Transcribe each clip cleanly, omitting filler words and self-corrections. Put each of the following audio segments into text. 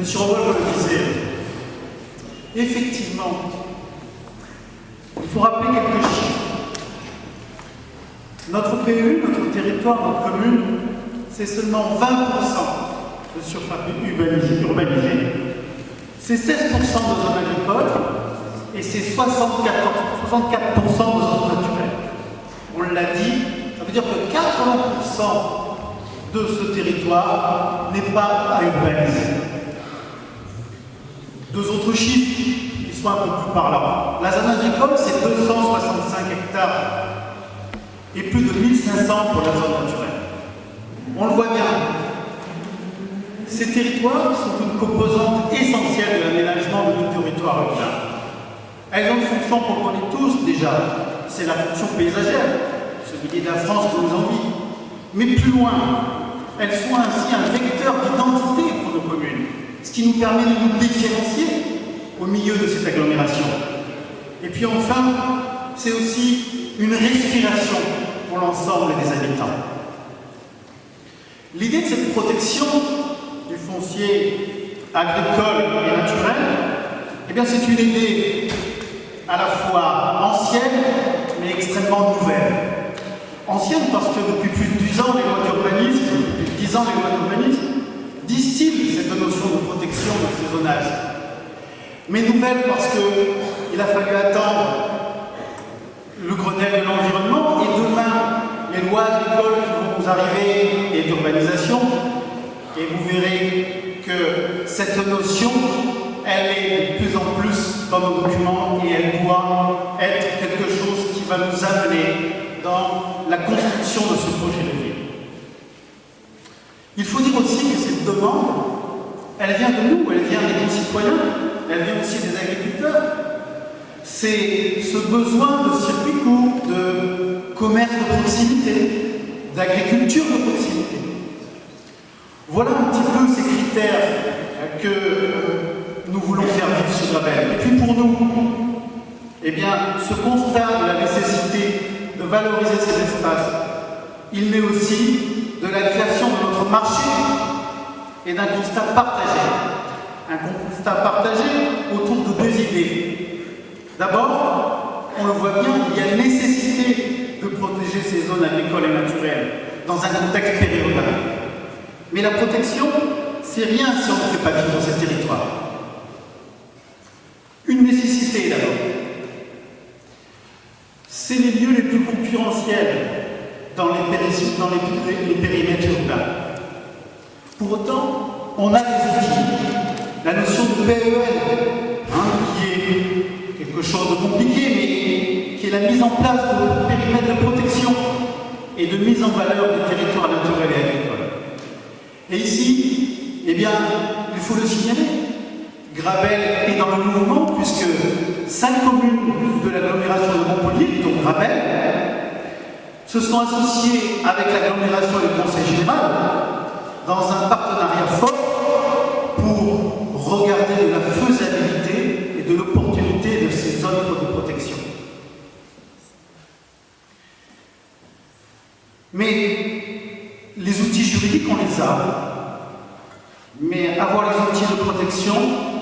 Monsieur Revolt le disait, effectivement, il faut rappeler quelques chiffres. Notre PU, notre territoire, notre commune, c'est seulement 20% de surface urbanisée, c'est 16% de zones agricoles et c'est 64% de zones naturelles. On l'a dit, ça veut dire que 80% de ce territoire n'est pas à urbaniser. Deux autres chiffres qui sont un peu plus parlants. La zone agricole, c'est 265 hectares et plus de 1500 pour la zone naturelle. On le voit bien. Ces territoires sont une composante essentielle de l'aménagement de nos territoires urbains. Elles ont une fonction qu'on connaît tous déjà, c'est la fonction paysagère, celui de la France que nous envie. Mais plus loin, elles sont ainsi un vecteur d'identité pour nos communes, ce qui nous permet de nous différencier au milieu de cette agglomération. Et puis enfin, c'est aussi une respiration pour l'ensemble des habitants. L'idée de cette protection du foncier agricole et naturel, eh bien c'est une idée à la fois ancienne mais extrêmement nouvelle. Ancienne parce que depuis plus de 10 ans, les lois d'urbanisme, distillent cette notion de protection de ces zonages. Mais nouvelle parce qu'il a fallu attendre le Grenelle de l'environnement et demain les lois agricoles qui vont nous arriver et d'urbanisation. Et vous verrez que cette notion, elle est de plus en plus dans nos documents et elle doit être quelque chose qui va nous amener dans la construction de ce projet de ville. Il faut dire aussi que cette demande, elle vient de nous, elle vient des concitoyens, elle vient aussi des agriculteurs. C'est ce besoin de circuits courts, de commerce de proximité, d'agriculture de proximité. Voilà un petit peu ces critères que nous voulons faire vivre sur Gravelle. Et puis pour nous, eh bien, ce constat de la nécessité de valoriser ces espaces, il naît aussi de la création de notre marché et d'un constat partagé. Un constat partagé autour de deux idées. D'abord, on le voit bien, il y a nécessité de protéger ces zones agricoles et naturelles dans un contexte périurbain. Mais la protection, c'est rien si on ne fait pas vivre dans ces territoires. Une nécessité d'abord. C'est les lieux les plus concurrentiels dans les périmètres urbains. Pour autant, on a des outils. La notion de PEL, qui est quelque chose de compliqué, mais qui est la mise en place de périmètres de protection et de mise en valeur des territoires naturels et agricoles. Et ici, eh bien, il faut le signaler, Gravelle est dans le mouvement puisque 5 communes de l'agglomération de Montpellier, dont Gravelle, se sont associées avec l'agglomération et le Conseil général dans un partenariat fort pour regarder de la faisabilité et de l'opportunité de ces zones de protection. Mais les outils juridiques, on les a. Mais avoir les outils de protection,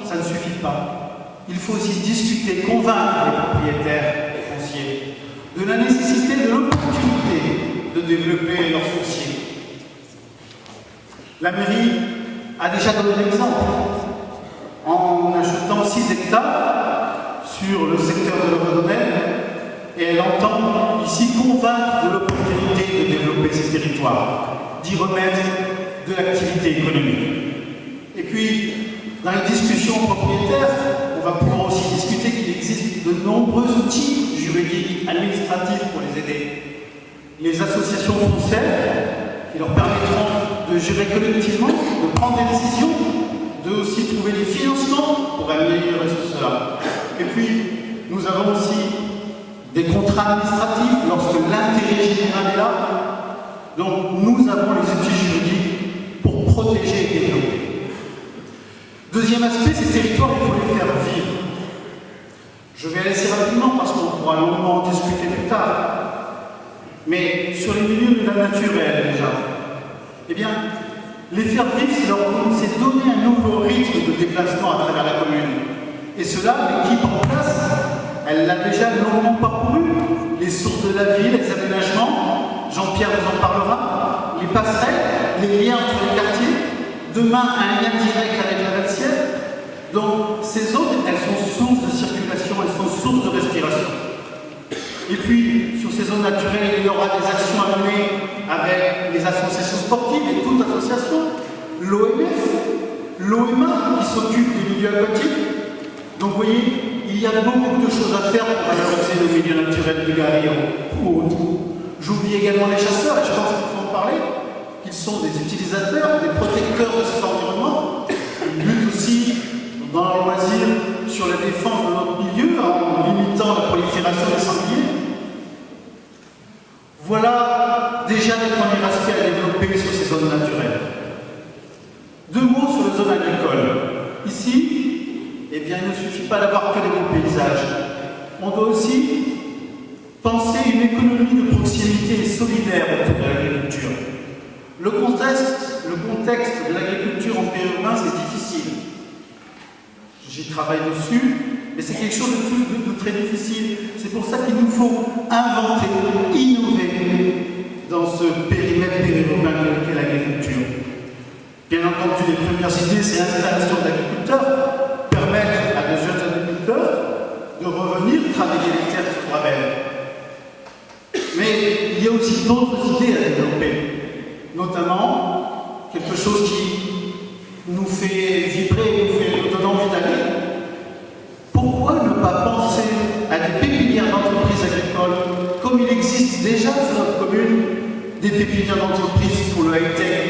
ça ne suffit pas. Il faut aussi discuter, convaincre les propriétaires fonciers de la nécessité, de l'opportunité de développer leur foncier. La mairie a déjà donné l'exemple en achetant 6 hectares sur le secteur de l'Eurodonel et elle entend ici convaincre de l'opportunité de développer ces territoires, d'y remettre de l'activité économique. Et puis, dans les discussions propriétaires, on va pouvoir aussi discuter qu'il existe de nombreux outils juridiques, administratifs pour les aider. Les associations foncières qui leur permettront de gérer collectivement, de prendre des décisions, de aussi trouver des financements pour améliorer cela. Et puis, nous avons aussi des contrats administratifs lorsque l'intérêt général est là. Donc, nous avons les outils juridiques pour protéger et développer. Deuxième aspect, ces territoires, il faut les faire vivre. Je vais aller assez rapidement parce qu'on pourra longuement en discuter plus tard. Mais sur les milieux naturels déjà, eh bien, Les faire vivre, c'est donner un nouveau rythme de déplacement à travers la commune. Et cela, l'équipe en place, elle l'a déjà longuement parcouru. Les sources de la ville, les aménagements, Jean-Pierre vous en parlera, les passerelles, les liens entre les quartiers, demain un lien direct avec la Valsière. Donc ces zones, elles sont sources de circulation, elles sont sources de respiration. Et puis, sur ces zones naturelles, il y aura des actions à mener avec les associations sportives et toute association, l'OMF, l'OMA qui s'occupe des milieux aquatiques. Donc vous voyez, il y a beaucoup de choses à faire pour valoriser le milieu naturel du Gary ou autre. J'oublie également les chasseurs, et je pense qu'il faut en parler, qu'ils sont des utilisateurs, des protecteurs de cet environnement. Ils luttent aussi dans leur loisir sur la défense de notre milieu en limitant la prolifération des sangliers. Voilà déjà les premiers aspects à développer sur ces zones naturelles. Deux mots sur les zones agricoles. Ici, eh bien, il ne suffit pas d'avoir que des beaux paysages. On doit aussi penser une économie de proximité et solidaire autour de l'agriculture. Le contexte de l'agriculture en périurbain, c'est difficile. J'y travaille dessus, mais c'est quelque chose de très difficile. C'est pour ça qu'il nous faut inventer, innover dans ce périmètre périurbain qu'est l'agriculture. Bien entendu, les premières idées, c'est l'installation d'agriculteurs, permettre à des jeunes agriculteurs de revenir travailler les terres sur Brabel. Mais il y a aussi d'autres idées à développer, notamment quelque chose qui nous fait vibrer, nous donne envie d'aller. Pourquoi ne pas penser à des pépinières d'entreprises agricoles, comme il existe déjà sur notre commune des pépinières d'entreprises pour le high-tech?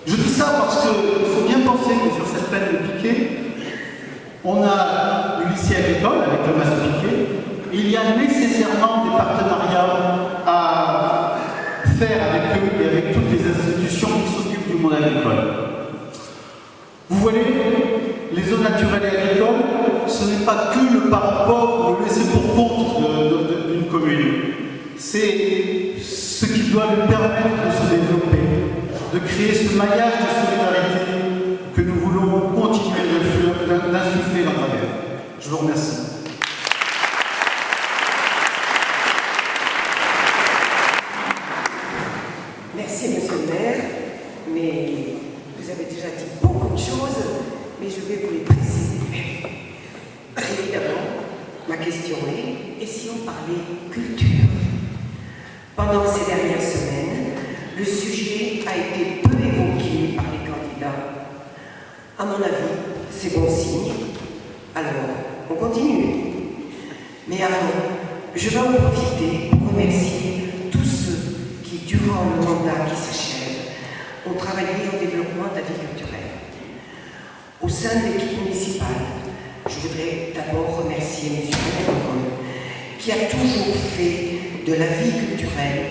Je dis ça parce qu'il faut bien penser que sur cette plaine de Piquet, on a le lycée agricole avec le Mas de Piquet, et il y a nécessairement des partenariats à faire avec eux et avec toutes les institutions qui s'occupent du monde agricole. Vous voyez, les zones naturelles et agricoles, ce n'est pas que le parent pauvre, le laisser pour compte d'une commune. C'est ce qui doit lui permettre de se développer, de créer ce maillage de solidarité que nous voulons continuer d'insuffler dans la terre. Je vous remercie. Merci, monsieur le maire, mais vous avez déjà dit beaucoup de choses, mais je vais vous les préciser. Évidemment, ma question est, et si on parlait culture? Pendant ces dernières semaines, le sujet a été peu évoqué par les candidats. À mon avis, c'est bon signe. Alors, on continue. Mais avant, je vais en profiter pour remercier tous ceux qui, durant le mandat qui s'achève, ont travaillé au développement de la vie culturelle. Au sein de l'équipe municipale, je voudrais d'abord remercier M. Mélenchon, qui a toujours fait de la vie culturelle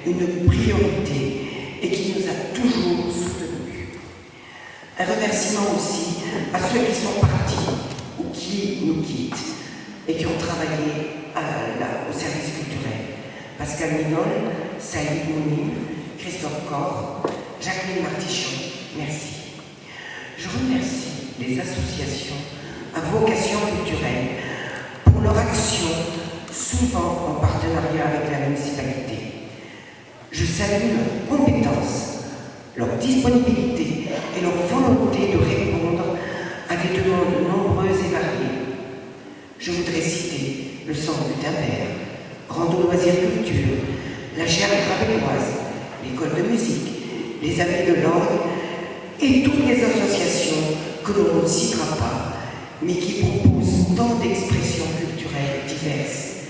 une priorité et qui nous a toujours soutenus. Un remerciement aussi à ceux qui sont partis ou qui nous quittent et qui ont travaillé au service culturel. Pascal Minol, Saïd Mounim, Christophe Corr, Jacqueline Martichon, merci. Je remercie les associations à vocation culturelle pour leur action, souvent en partenariat avec la municipalité. Je salue leurs compétences, leur disponibilité et leur volonté de répondre à des demandes nombreuses et variées. Je voudrais citer le Centre Gutenberg, Rando Loisirs Culture, la Gerbe Grabelloise, l'école de musique, les Amis de l'Orgue et toutes les associations que l'on ne citera pas, mais qui proposent tant d'expressions culturelles diverses.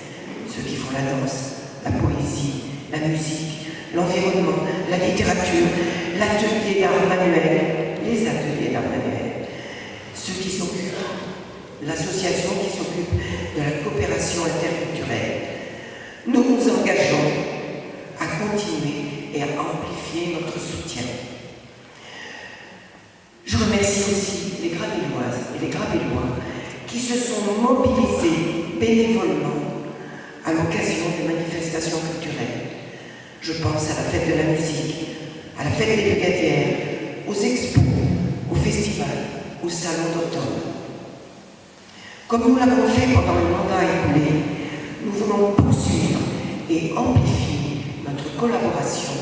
Ceux qui font la danse, la poésie, la musique, l'environnement, la littérature, l'atelier d'art manuel, les ateliers d'art manuel. Ceux qui s'occupent, l'association qui s'occupe de la coopération interculturelle. Nous nous engageons à continuer et à amplifier notre soutien. Je remercie aussi les Grabelloises et les Grabellois qui se sont mobilisés bénévolement à l'occasion des manifestations culturelles. Je pense à la fête de la musique, à à la fête des Brigadières, aux expos, aux festivals, aux salons d'automne. Comme nous l'avons fait pendant le mandat écoulé, nous voulons poursuivre et amplifier notre collaboration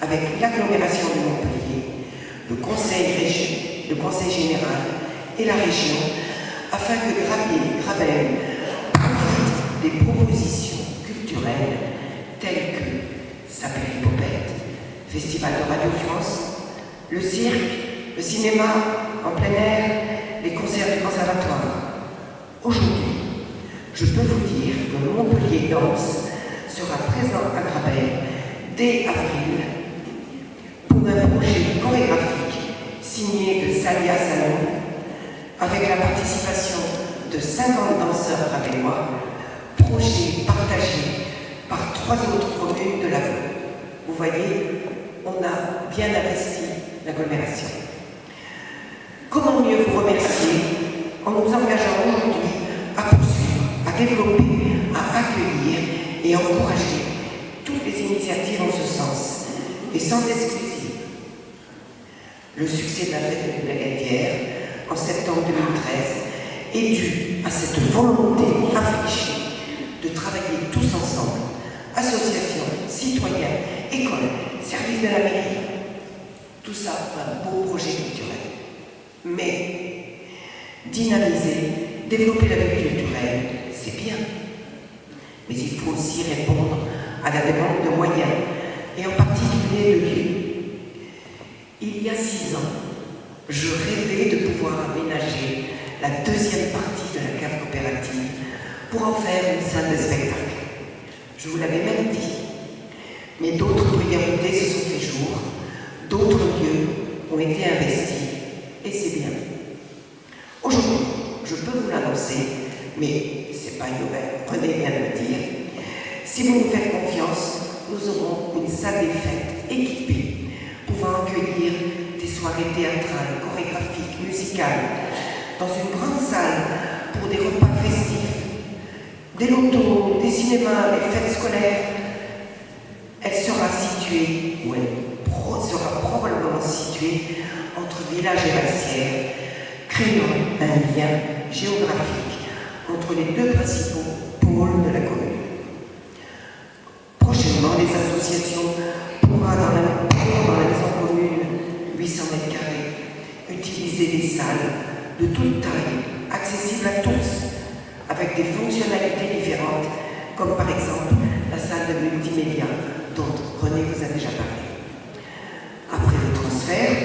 avec l'agglomération de Montpellier, le conseil général et la région, afin que Gravel profite des propositions culturelles telles que sa péripopette, Festival de Radio France, le cirque, le cinéma en plein air, les concerts du conservatoire. Aujourd'hui, je peux vous dire que Montpellier Danse sera présent à Gravel dès avril pour un projet chorégraphique signé de Salia Salon avec la participation de 50 danseurs gravellois, projet partagé par 3 autres communes de la Gaule. Vous voyez, on a bien investi l'agglomération. Comment mieux vous remercier en nous engageant aujourd'hui à poursuivre, à développer, à accueillir et à encourager toutes les initiatives en ce sens, et sans exclusive. Le succès de la fête des Brigadières en septembre 2013 est dû à cette volonté affichée de travailler tous ensemble, associations, citoyens, écoles, services de la mairie. Tout ça, un beau projet culturel. Mais dynamiser, développer la vie culturelle, c'est bien. Mais il faut aussi répondre à la demande de moyens, et en particulier de lieux. Il y a 6 ans, je rêvais de pouvoir aménager la deuxième partie de la cave coopérative pour en faire une salle de spectacle. Je vous l'avais même dit. Mais d'autres priorités se sont fait jour, d'autres lieux ont été investis, et c'est bien. Aujourd'hui, je peux vous l'annoncer, mais c'est pas une nouvelle, prenez bien de me dire. Si vous nous faites confiance, nous aurons une salle des fêtes équipée, pouvant accueillir des soirées théâtrales, chorégraphiques, musicales, dans une grande salle pour des repas festifs, des lotos, des cinémas, des fêtes scolaires. Elle sera située, ou elle sera probablement située entre Village et Lassière, créant un lien géographique entre les 2 principaux pôles de la commune. Prochainement, les associations pourront dans la maison commune 800 m², utiliser des salles de toute taille, accessibles à tous, avec des fonctionnalités différentes, comme par exemple la salle de multimédia dont René vous a déjà parlé. Après le transfert,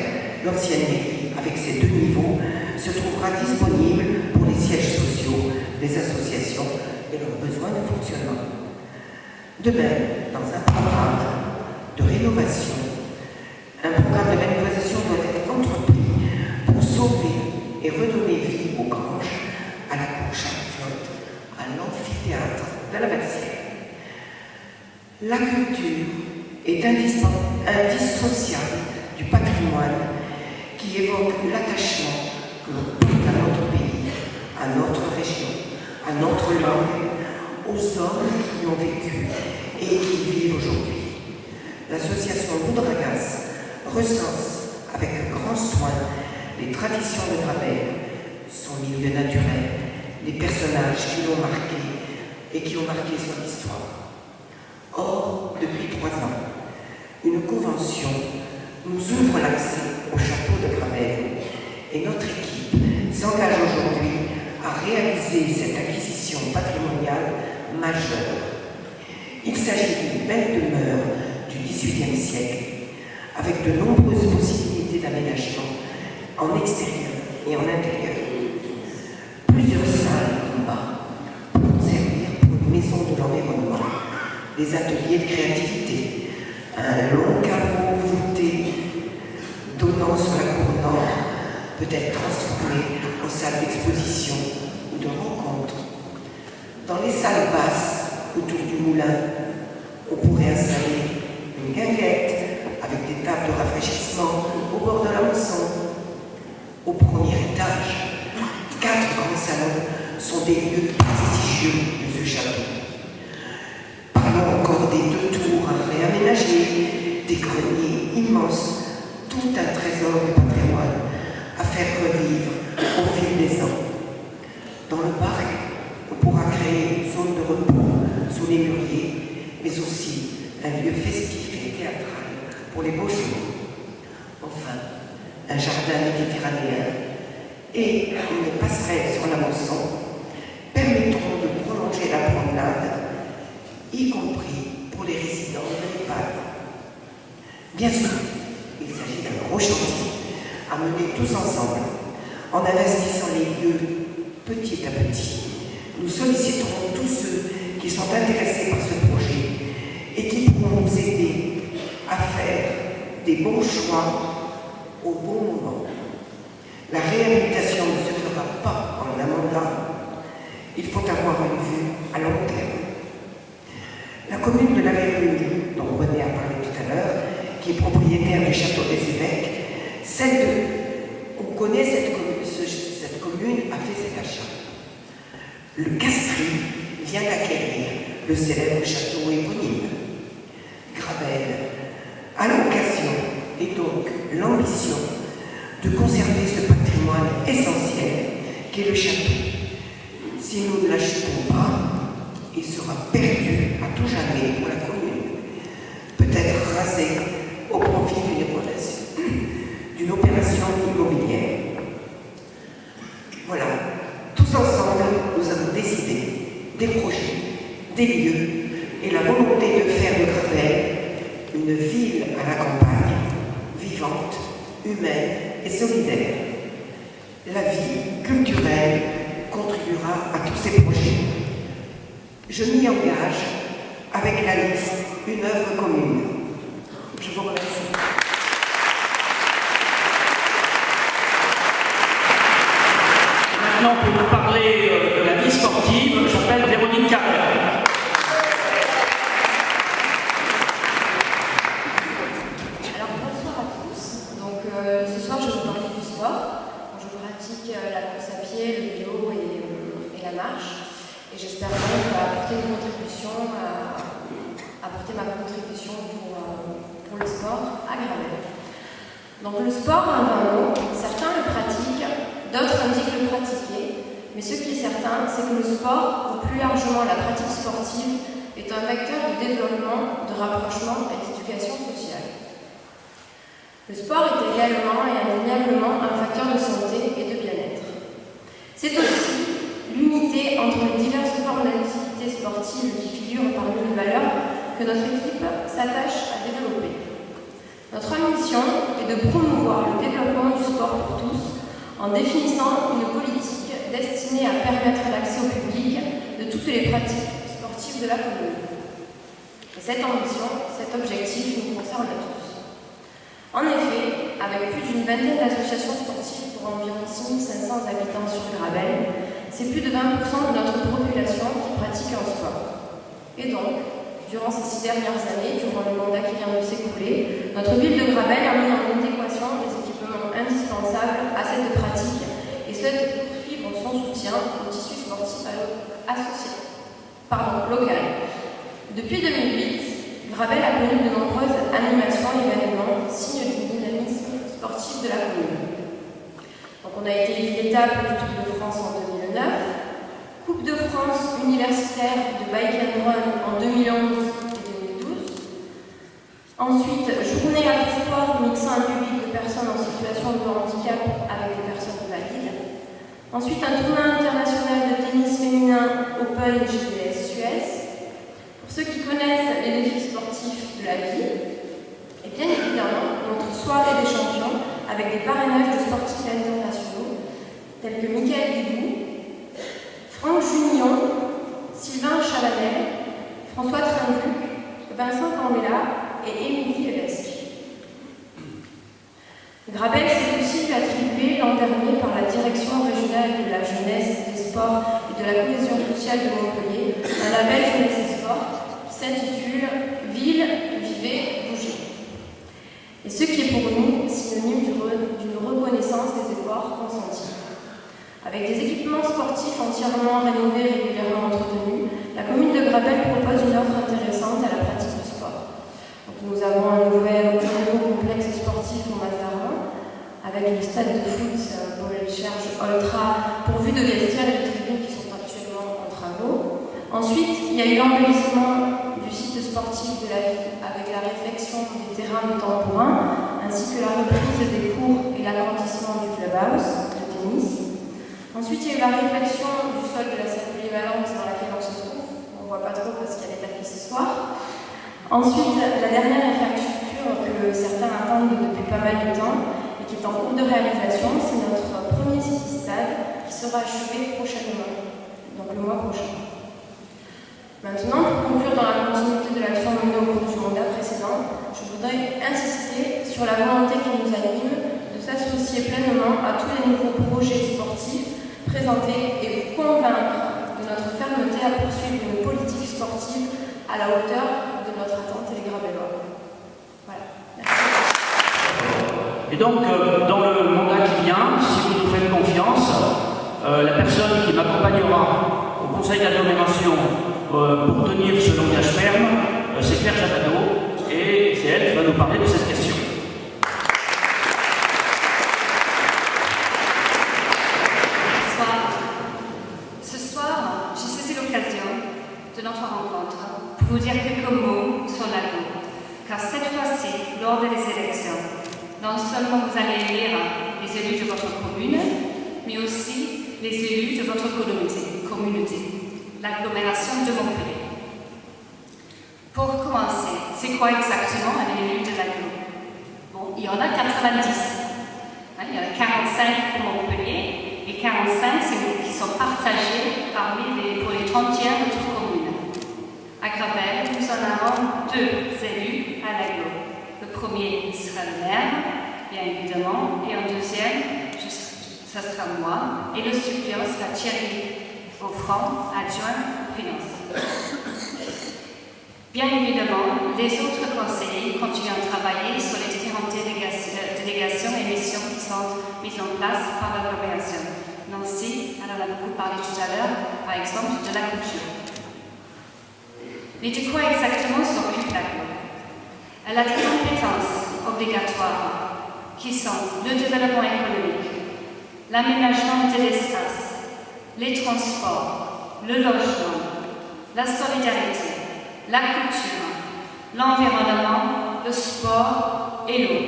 l'ancienne mairie, avec ses 2 niveaux, se trouvera disponible pour les sièges sociaux des associations et leurs besoins de fonctionnement. De même, dans un programme de rénovation doit être entrepris pour sauver et redonner vie aux granges, à la cour Charles-Flotte, à l'amphithéâtre de la Bassière. La culture est indissociable du patrimoine qui évoque l'attachement que l'on porte à notre pays, à notre région, à notre langue, aux hommes qui y ont vécu et qui y vivent aujourd'hui. L'association Boudragas recense avec grand soin les traditions de Gravel, son milieu naturel, les personnages qui l'ont marqué et qui ont marqué son histoire. Or, depuis 3 ans, une convention nous ouvre l'accès au château de Gravel et notre équipe s'engage aujourd'hui à réaliser cette acquisition patrimoniale majeure. Il s'agit d'une belle demeure du XVIIIe siècle avec de nombreuses possibilités d'aménagement en extérieur et en intérieur. Plusieurs salles en bas pour servir pour une maison de l'environnement, des ateliers de créativité, un long caveau voûté donnant sur la cour nord peut être transformé en salle d'exposition ou de rencontre. Dans les salles basses autour du moulin, on pourrait installer une guinguette avec des tables de rafraîchissement au bord de la mousson. Au premier étage, 4 grands salons sont des lieux prestigieux de ce château. Parlons encore des 2 tours à réaménager, des greniers immenses un lieu festif et théâtral pour les beaux jours. Enfin, un jardin méditerranéen et une passerelle sur la Mosson permettront de prolonger la promenade, y compris pour les résidents de l'EHPAD. Bien sûr, il s'agit d'un gros chantier à mener tous ensemble, en investissant les lieux petit à petit. Nous solliciterons tous ceux qui sont intéressés par ce projet et qui pourront nous aider à faire des bons choix au bon moment. La réhabilitation ne se fera pas en un mandat. Il faut avoir une vue à long terme. La commune de la Vérune, dont René a parlé tout à l'heure, qui est propriétaire du château des évêques, on connaît cette commune a fait cet achat. Le Castris vient d'acquérir le célèbre château éponyme. Gravel a l'occasion et donc l'ambition de conserver ce patrimoine essentiel qu'est le château. Si nous ne l'achetons pas, il sera perdu à tout jamais pour la commune, peut-être rasé au profit d'une opération immobilière. Voilà, tous ensemble, nous avons décidé des projets, des lieux et la volonté de faire de Gravel une ville à la campagne, vivante, humaine et solidaire. La vie culturelle contribuera à tous ces projets. Je m'y engage avec la liste Une œuvre commune. Je vous remercie. Maintenant, pour nous parler de la vie sportive, j'appelle Véronique Carrère. Alors bonsoir à tous. Donc ce soir je vais vous parler du sport. Je pratique la course à pied, le vélo et la marche. Et j'espère donc apporter ma contribution pour le sport à Gravel. Donc le sport, en un mot, certains le pratiquent, d'autres indiquent le pratiquer, mais ce qui est certain, c'est que le sport, ou plus largement la pratique sportive, est un vecteur de développement, de rapprochement et d'éducation sociale. Le sport est également et indéniablement un facteur de santé et de bien-être. C'est aussi l'unité entre les diverses formes d'activités sportives qui figurent parmi les valeurs que notre équipe s'attache à développer. Notre ambition est de promouvoir le développement du sport pour tous en définissant une politique destinée à permettre l'accès au public de toutes les pratiques sportives de la commune. Et cette ambition, cet objectif nous concerne tous. En effet, avec plus d'une vingtaine d'associations sportives pour environ 6500 habitants sur Gravel, c'est plus de 20% de notre population qui pratique un sport. Et donc, durant ces 6 dernières années, durant le mandat qui vient de s'écouler, notre ville de Gravel a mis en adéquation des équipements indispensables à cette pratique et souhaite poursuivre son soutien au tissu sportif local. Depuis 2008, Gravel a connu de nombreuses animations et événements, signe du dynamisme sportif de la commune. Donc on a été ville étape du Tour de France en 2009, Coupe de France universitaire de Bike and Run en 2011 et 2012. Ensuite, journée à tout sport mixant un public de personnes en situation de handicap avec des personnes valides. Ensuite, un tournoi international de tennis féminin Open GDS Suez. Pour ceux qui connaissent les défis sportifs de la ville, et bien évidemment, notre soirée des champions avec des parrainages de sportifs internationaux tels que Michael Guédou, Franck Junion, Sylvain Chavanel, François Trinduc, Vincent Candela et Émilie Levesque. Gravel s'est aussi attribué l'an dernier par la Direction régionale de la jeunesse, des sports et de la cohésion sociale de Montpellier un label jeunesse et sport qui s'intitule Ville, vivez, bougez. Et ce qui est pour nous synonyme d'une reconnaissance des efforts consentis. Avec des équipements sportifs entièrement rénovés et régulièrement entretenus, la commune de Gravel propose une offre intéressante à la pratique du sport. Donc, nous avons un nouveau complexe sportif au Mazarin, avec le stade de foot pour les charges ultra pourvu de vestiaires et de tribunes qui sont actuellement en travaux. Ensuite, il y a eu l'embellissement du site sportif sportive de la vie avec la réflexion des terrains contemporains, ainsi que la reprise des cours et l'agrandissement du clubhouse de tennis. Ensuite, il y a eu la réflexion du sol de la salle polyvalente dans laquelle on se trouve. On ne voit pas trop parce qu'il y a des tapis ce soir. Ensuite, la dernière infrastructure que certains attendent depuis pas mal de temps et qui est en cours de réalisation, c'est notre premier city-stade qui sera achevé prochainement, donc le mois prochain. Maintenant, pour conclure dans la continuité de l'action menée au cours du mandat précédent, je voudrais insister sur la volonté qui nous anime de s'associer pleinement à tous les nouveaux projets sportifs présentés et vous convaincre de notre fermeté à poursuivre une politique sportive à la hauteur de notre attente et les Grabellois. Voilà. Merci. Et donc, dans le mandat qui vient, si vous nous faites confiance, la personne qui m'accompagnera au conseil d'agglomération pour tenir ce langage ferme, c'est Claire Jabadot, et c'est elle qui va nous parler de cette question. Bonsoir. Ce soir, j'ai saisi l'occasion de notre rencontre pour vous dire quelques mots sur l'aglo, car cette fois-ci, lors des élections, non seulement vous allez élire les élus de votre commune, mais aussi les élus de votre communauté, l'agglomération de Montpellier. Pour commencer, c'est quoi exactement un élu de l'agglo? Bon, il y en a 90. Il y en a 45 pour Montpellier et 45 qui sont partagés pour les 30 tiers de notre commune. À Gravel, nous en avons 2 élus à l'agglo. Le premier sera le maire, bien évidemment, et un deuxième, ça sera moi, et le suppléant sera Thierry Offrand, adjoint aux finances. Bien évidemment, les autres conseillers continuent à travailler sur les différentes délégations et missions qui sont mises en place par l'agglomération. Nancy, elle en a beaucoup parlé tout à l'heure, par exemple, de la culture. Mais de quoi exactement s'occupe l'agglo? Elle a des compétences obligatoires qui sont le développement économique, l'aménagement de l'espace, les transports, le logement, la solidarité, la culture, l'environnement, le sport et l'eau.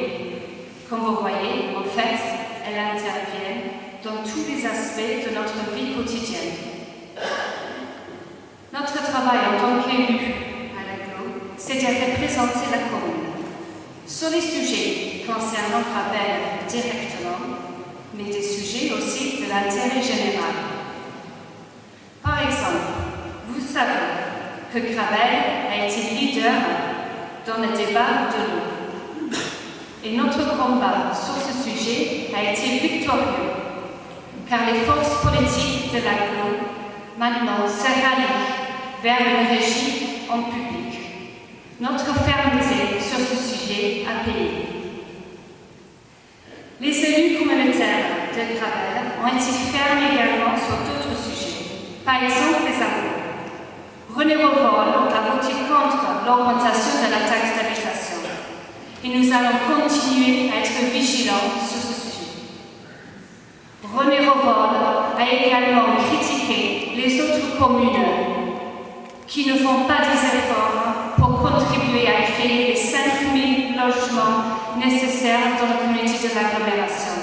Comme vous voyez, en fait, elle intervient dans tous les aspects de notre vie quotidienne. Notre travail en tant qu'élu à l'agglo, c'est de représenter la commune sur les sujets concernant Gravel directement, mais des sujets aussi de l'intérêt général. Par exemple, vous savez que Gravel a été leader dans le débat de l'eau. Et notre combat sur ce sujet a été victorieux, car les forces politiques de l'agglo maintenant se rallient vers une régie en public. Notre fermeté sur ce sujet a payé. Les élus communautaires de Gravel ont été fermes également sur d'autres sujets, par exemple les impôts. René Revol a voté contre l'augmentation de la taxe d'habitation et nous allons continuer à être vigilants sur ce sujet. René Revol a également critiqué les autres communes qui ne font pas des efforts pour contribuer à créer les 5 000 logements nécessaires dans la communauté de l'agglomération.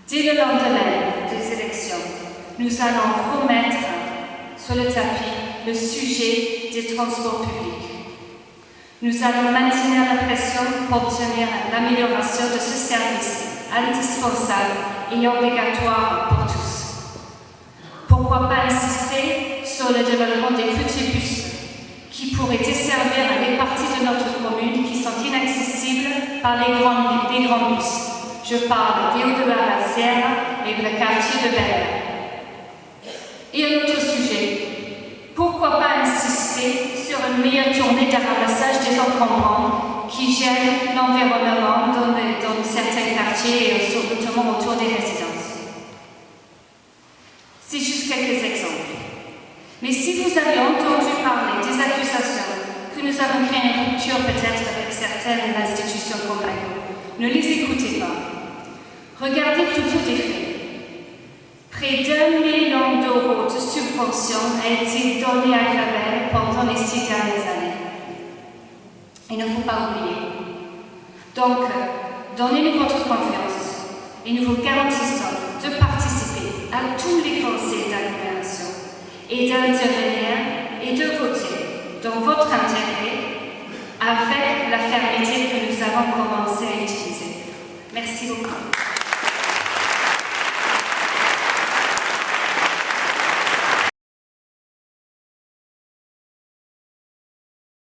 Dès le lendemain des élections, nous allons remettre sur le tapis le sujet des transports publics. Nous allons maintenir la pression pour obtenir l'amélioration de ce service indispensable et obligatoire pour tous. Pourquoi pas insister sur le développement des petits bus qui pourraient desservir les parties de notre commune qui sont inaccessibles par les grands bus. Je parle des Hauts-de-la-Rassière et le quartier de Bel-Air. Et un autre sujet, pourquoi pas insister sur une meilleure tournée de ramassage des encombrants qui gênent l'environnement dans certains quartiers et notamment autour des résidences. C'est juste quelques exemples. Mais si vous avez entendu parler des accusations que nous avons créé une rupture peut-être avec certaines institutions comme l'AGLO, ne les écoutez pas. Regardez plutôt des faits. Près d'1 million d'euros de subventions a été donné à Gravel pour pendant les 6 dernières années. Il ne faut pas oublier. Donc, donnez-nous votre confiance et nous vous garantissons de participer à tous les conseils d'agglomération et d'intervenir et de voter dans votre intérêt avec la fermeté que nous avons commencé à utiliser. Merci beaucoup.